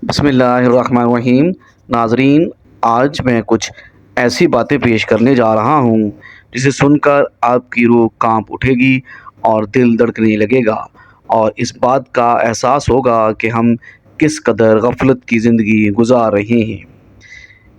بسم اللہ الرحمن الرحیم۔ ناظرین، آج میں کچھ ایسی باتیں پیش کرنے جا رہا ہوں جسے سن کر آپ کی روح کانپ اٹھے گی اور دل دھڑکنے لگے گا، اور اس بات کا احساس ہوگا کہ ہم کس قدر غفلت کی زندگی گزار رہے ہیں۔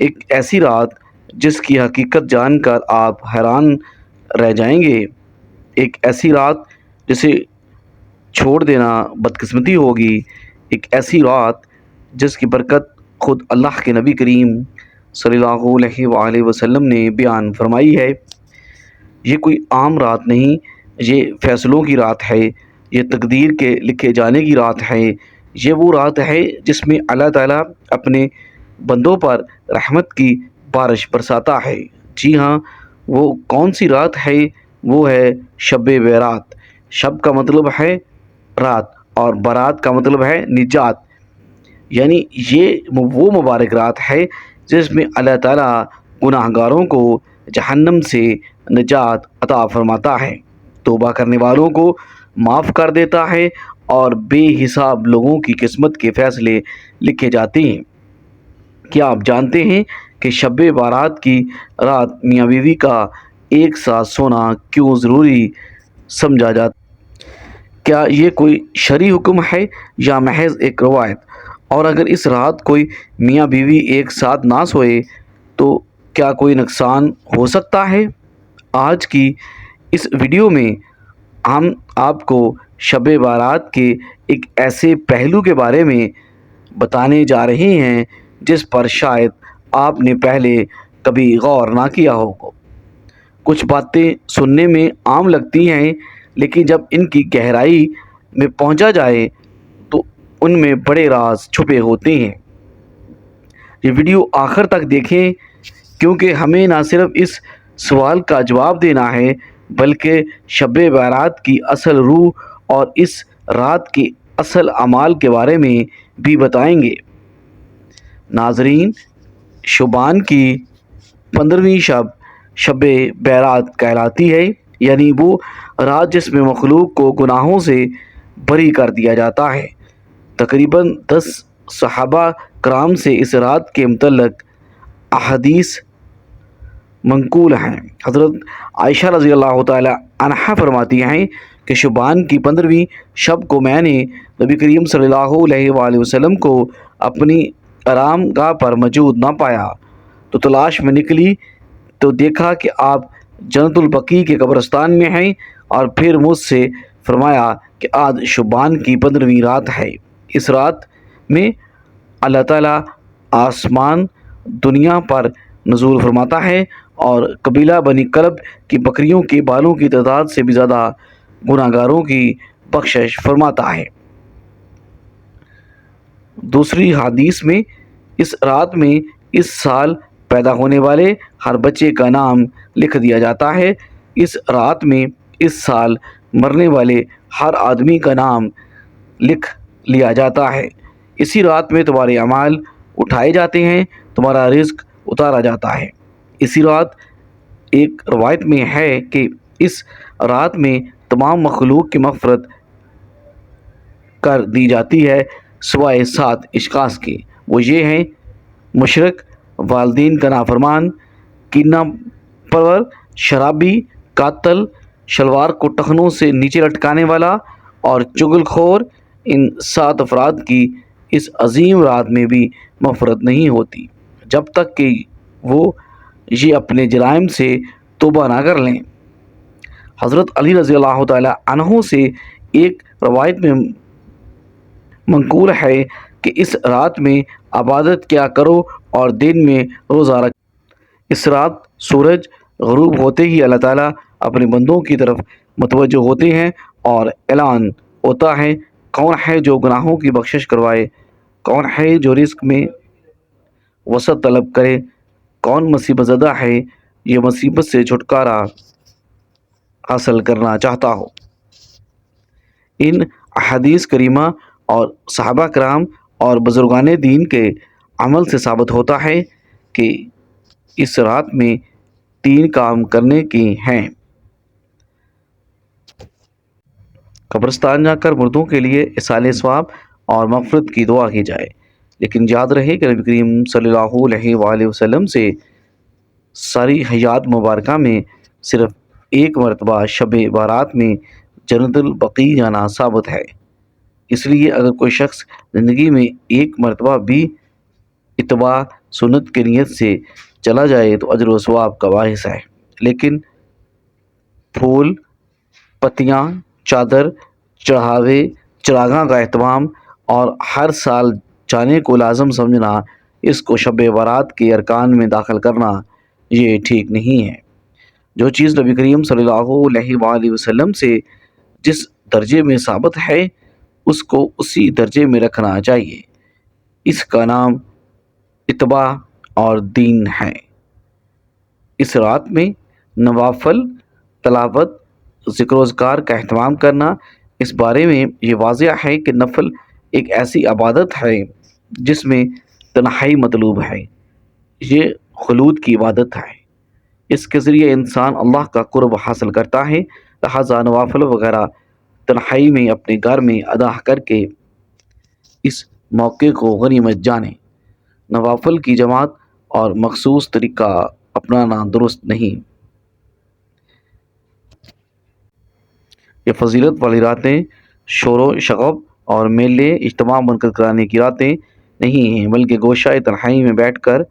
ایک ایسی رات جس کی حقیقت جان کر آپ حیران رہ جائیں گے، ایک ایسی رات جسے چھوڑ دینا بدقسمتی ہوگی، ایک ایسی رات جس کی برکت خود اللہ کے نبی کریم صلی اللہ علیہ وآلہ وسلم نے بیان فرمائی ہے۔ یہ کوئی عام رات نہیں، یہ فیصلوں کی رات ہے، یہ تقدیر کے لکھے جانے کی رات ہے، یہ وہ رات ہے جس میں اللہ تعالیٰ اپنے بندوں پر رحمت کی بارش برساتا ہے۔ جی ہاں، وہ کون سی رات ہے؟ وہ ہے شب برات۔ شب کا مطلب ہے رات اور برات کا مطلب ہے نجات، یعنی یہ وہ مبارک رات ہے جس میں اللہ تعالیٰ گناہ گاروں کو جہنم سے نجات عطا فرماتا ہے، توبہ کرنے والوں کو معاف کر دیتا ہے اور بے حساب لوگوں کی قسمت کے فیصلے لکھے جاتے ہیں۔ کیا آپ جانتے ہیں کہ شب بارات کی رات میاں بیوی کا ایک ساتھ سونا کیوں ضروری سمجھا جاتا ہے؟ کیا یہ کوئی شرعی حکم ہے یا محض ایک روایت؟ اور اگر اس رات کوئی میاں بیوی ایک ساتھ نہ سوئے تو کیا کوئی نقصان ہو سکتا ہے؟ آج کی اس ویڈیو میں ہم آپ کو شب بارات کے ایک ایسے پہلو کے بارے میں بتانے جا رہے ہیں جس پر شاید آپ نے پہلے کبھی غور نہ کیا ہو۔ کچھ باتیں سننے میں عام لگتی ہیں، لیکن جب ان کی گہرائی میں پہنچا جائے تو ان میں بڑے راز چھپے ہوتے ہیں۔ یہ ویڈیو آخر تک دیکھیں، کیونکہ ہمیں نہ صرف اس سوال کا جواب دینا ہے بلکہ شب بارات کی اصل روح اور اس رات کے اصل اعمال کے بارے میں بھی بتائیں گے۔ ناظرین، شعبان کی 15ویں شب برات کہلاتی ہے، یعنی وہ رات جس میں مخلوق کو گناہوں سے بری کر دیا جاتا ہے۔ تقریباً 10 صحابہ کرام سے اس رات کے متعلق احادیث منقول ہیں۔ حضرت عائشہ رضی اللہ تعالی عنہا فرماتی ہیں کہ شعبان کی 15ویں شب کو میں نے نبی کریم صلی اللہ علیہ وآلہ وسلم کو اپنی آرام گاہ پر موجود نہ پایا، تو تلاش میں نکلی تو دیکھا کہ آپ جنت البقیع کے قبرستان میں ہیں، اور پھر مجھ سے فرمایا کہ آج شعبان کی 15ویں رات ہے۔ اس رات میں اللہ تعالیٰ آسمان دنیا پر نزول فرماتا ہے اور قبیلہ بنی کلب کی بکریوں کے بالوں کی تعداد سے بھی زیادہ گناہ گاروں کی بخشش فرماتا ہے۔ دوسری حدیث میں اس رات میں اس سال پیدا ہونے والے ہر بچے کا نام لکھ دیا جاتا ہے۔ اس رات میں اس سال مرنے والے ہر آدمی کا نام لکھ لیا جاتا ہے۔ اسی رات میں تمہارے اعمال اٹھائے جاتے ہیں، تمہارا رزق اتارا جاتا ہے۔ اسی رات ایک روایت میں ہے کہ اس رات میں تمام مخلوق کی مغفرت کر دی جاتی ہے سوائے 7 اشخاص کے۔ وہ یہ ہیں: مشرک، والدین کا نافرمان، کینہ پرور، شرابی، قاتل، شلوار کو ٹخنوں سے نیچے لٹکانے والا اور چغل خور۔ ان 7 افراد کی اس عظیم رات میں بھی مغفرت نہیں ہوتی جب تک کہ وہ یہ اپنے جرائم سے توبہ نہ کر لیں۔ حضرت علی رضی اللہ تعالی عنہ سے ایک روایت میں منقول ہے کہ اس رات میں عبادت کیا کرو اور دن میں روزہ رکھو۔ اس رات سورج غروب ہوتے ہی اللہ تعالیٰ اپنے بندوں کی طرف متوجہ ہوتے ہیں اور اعلان ہوتا ہے: کون ہے جو گناہوں کی بخشش کروائے؟ کون ہے جو رزق میں وسعت طلب کرے؟ کون مصیبت زدہ ہے یہ مصیبت سے چھٹکارا حاصل کرنا چاہتا ہو؟ ان احادیث کریمہ اور صحابہ کرام اور بزرگان دین کے عمل سے ثابت ہوتا ہے کہ اس رات میں 3 کام کرنے کے ہیں۔ قبرستان جا کر مردوں کے لیے ایصال ثواب اور مغفرت کی دعا کی جائے، لیکن یاد رہے کہ نبی کریم صلی اللہ علیہ وآلہ وسلم سے ساری حیات مبارکہ میں صرف ایک مرتبہ شب بارات میں جنت البقیع جانا ثابت ہے۔ اس لیے اگر کوئی شخص زندگی میں ایک مرتبہ بھی اتباع سنت کی نیت سے چلا جائے تو اجر و ثواب کا باعث ہے، لیکن پھول، پتیاں، چادر، چڑھاوے، چراغاں کا اہتمام اور ہر سال جانے کو لازم سمجھنا، اس کو شب برات کے ارکان میں داخل کرنا، یہ ٹھیک نہیں ہے۔ جو چیز نبی کریم صلی اللہ علیہ وآلہ وسلم سے جس درجے میں ثابت ہے اس کو اسی درجے میں رکھنا چاہیے، اس کا نام اتباع اور دین ہے۔ اس رات میں نوافل، تلاوت، ذکر و اذکار کا اہتمام کرنا، اس بارے میں یہ واضح ہے کہ نفل ایک ایسی عبادت ہے جس میں تنہائی مطلوب ہے، یہ خلوت کی عبادت ہے، اس کے ذریعے انسان اللہ کا قرب حاصل کرتا ہے، لہذا نوافل وغیرہ تنہائی میں اپنے گھر میں ادا کر کے اس موقع کو غنیمت جانیں۔ نوافل کی جماعت اور مخصوص طریقہ اپنانا درست نہیں۔ یہ فضیلت والی راتیں شور و شغب اور میلے اجتماع منعقد کرانے کی راتیں نہیں ہیں، بلکہ گوشہ تنہائی میں بیٹھ کر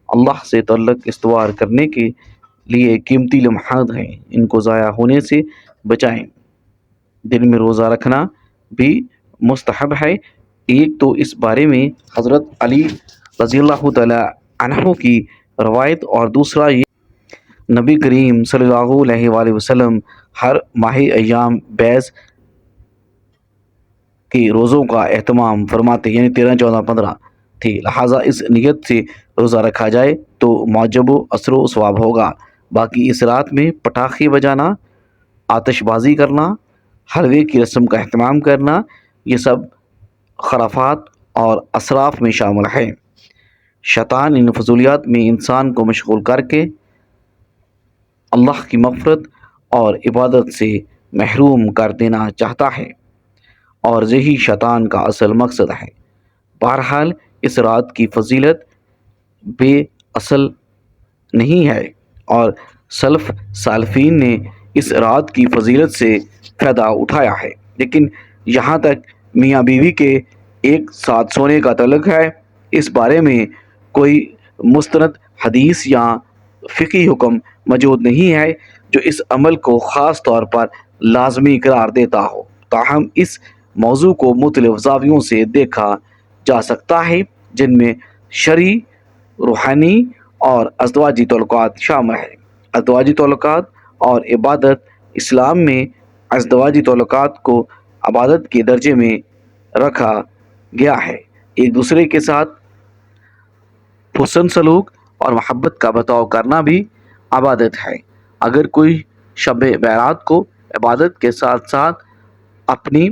اللہ سے تعلق استوار کرنے کے لیے قیمتی لمحات ہیں، ان کو ضائع ہونے سے بچائیں۔ دن میں روزہ رکھنا بھی مستحب ہے۔ ایک تو اس بارے میں حضرت علی رضی اللہ تعالی عنہ کی روایت، اور دوسرا یہ نبی کریم صلی اللہ علیہ وآلہ وسلم ہر ماہ ایام بیض کے روزوں کا اہتمام فرماتے، یعنی 13، 14، 15 تھی، لہٰذا اس نیت سے روزہ رکھا جائے تو معجب و اثر و ثواب ہوگا۔ باقی اس رات میں پٹاخے بجانا، آتش بازی کرنا، حلوے کی رسم کا اہتمام کرنا، یہ سب خرافات اور اسراف میں شامل ہے۔ شیطان ان فضولیات میں انسان کو مشغول کر کے اللہ کی مغفرت اور عبادت سے محروم کر دینا چاہتا ہے، اور یہی شیطان کا اصل مقصد ہے۔ بہرحال اس رات کی فضیلت بے اصل نہیں ہے، اور سلف سالفین نے اس رات کی فضیلت سے فائدہ اٹھایا ہے، لیکن جہاں تک میاں بیوی کے ایک ساتھ سونے کا تعلق ہے، اس بارے میں کوئی مستند حدیث یا فقہی حکم موجود نہیں ہے جو اس عمل کو خاص طور پر لازمی قرار دیتا ہو، تاہم اس موضوع کو مختلف زاویوں سے دیکھا جا سکتا ہے جن میں شرعی، روحانی اور ازدواجی تعلقات شامل ہیں۔ ازدواجی تعلقات اور عبادت: اسلام میں ازدواجی تعلقات کو عبادت کے درجے میں رکھا گیا ہے۔ ایک دوسرے کے ساتھ حسن سلوک اور محبت کا برتاؤ کرنا بھی عبادت ہے۔ اگر کوئی شب برات کو عبادت کے ساتھ ساتھ اپنی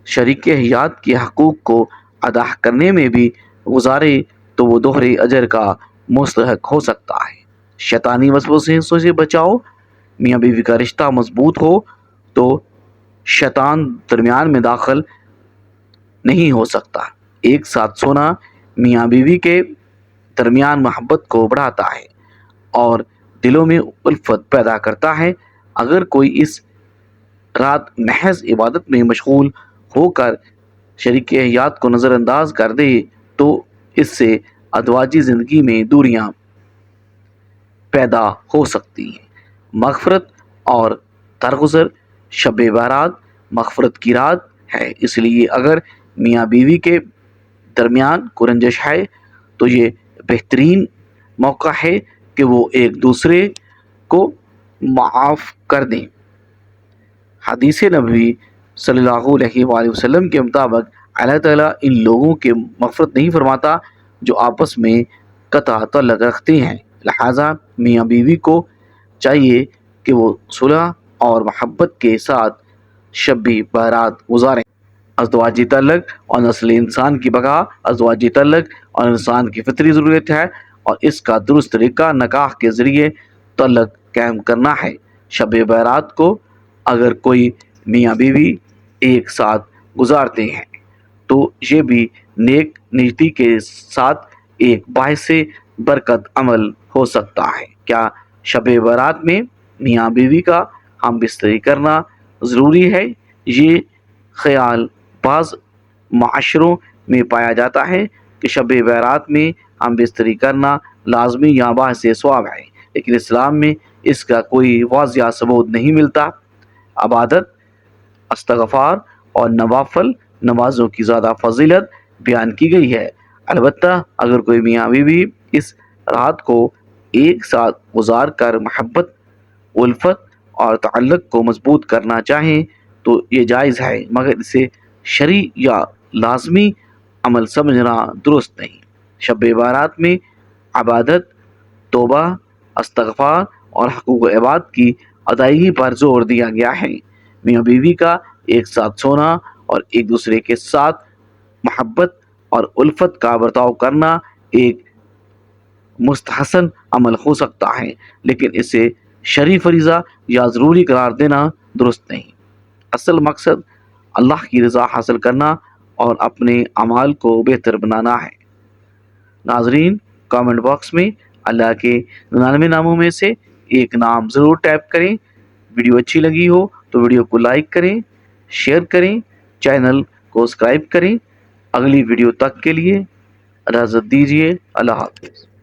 شریک حیات کے حقوق کو ادا کرنے میں بھی گزارے تو وہ دوہرے اجر کا مستحق ہو سکتا ہے۔ شیطانی وسوسوں سے بچاؤ: میاں بیوی کا رشتہ مضبوط ہو تو شیطان درمیان میں داخل نہیں ہو سکتا۔ ایک ساتھ سونا میاں بیوی کے درمیان محبت کو بڑھاتا ہے اور دلوں میں الفت پیدا کرتا ہے۔ اگر کوئی اس رات محض عبادت میں مشغول ہو کر شریک حیات کو نظر انداز کر دے تو اس سے ازدواجی زندگی میں دوریاں پیدا ہو سکتی ہیں۔ مغفرت اور درگزر: شب برات مغفرت کی رات ہے، اس لیے اگر میاں بیوی کے درمیان کوئی رنجش ہے تو یہ بہترین موقع ہے کہ وہ ایک دوسرے کو معاف کر دیں۔ حدیث نبوی صلی اللہ علیہ وآلہ وسلم کے مطابق اللہ تعالیٰ ان لوگوں کے مغفرت نہیں فرماتا جو آپس میں قطع تعلق رکھتے ہیں، لہٰذا میاں بیوی کو چاہیے کہ وہ صلح اور محبت کے ساتھ شب برات گزاریں۔ ازدواجی تعلق اور نسل انسان کی بقا: ازدواجی تعلق اور انسان کی فطری ضرورت ہے، اور اس کا درست طریقہ نکاح کے ذریعے تعلق قائم کرنا ہے۔ شب برات کو اگر کوئی میاں بیوی ایک ساتھ گزارتے ہیں تو یہ بھی نیک نیتی کے ساتھ ایک باعث برکت عمل ہو سکتا ہے۔ کیا شب برات میں میاں بیوی کا ہم بستری کرنا ضروری ہے؟ یہ خیال بعض معاشروں میں پایا جاتا ہے کہ شب برات میں ہم بستری کرنا لازمی یا باعث ثواب ہے، لیکن اسلام میں اس کا کوئی واضح ثبوت نہیں ملتا۔ عبادت، استغفار اور نوافل نمازوں کی زیادہ فضیلت بیان کی گئی ہے۔ البتہ اگر کوئی میاں بیوی اس رات کو ایک ساتھ گزار کر محبت، الفت اور تعلق کو مضبوط کرنا چاہیں تو یہ جائز ہے، مگر اسے شرعی یا لازمی عمل سمجھنا درست نہیں۔ شب برات میں عبادت، توبہ، استغفار اور حقوق عباد کی ادائیگی پر زور دیا گیا ہے۔ میاں بیوی کا ایک ساتھ سونا اور ایک دوسرے کے ساتھ محبت اور الفت کا برتاؤ کرنا ایک مستحسن عمل ہو سکتا ہے، لیکن اسے شرعی فریضہ یا ضروری قرار دینا درست نہیں۔ اصل مقصد اللہ کی رضا حاصل کرنا اور اپنے اعمال کو بہتر بنانا ہے۔ ناظرین، کامنٹ باکس میں اللہ کے 99 ناموں میں سے ایک نام ضرور ٹائپ کریں۔ ویڈیو اچھی لگی ہو تو ویڈیو کو لائک کریں، شیئر کریں، چینل کو سبسکرائب کریں۔ اگلی ویڈیو تک کے لیے اجازت دیجیے۔ اللہ حافظ۔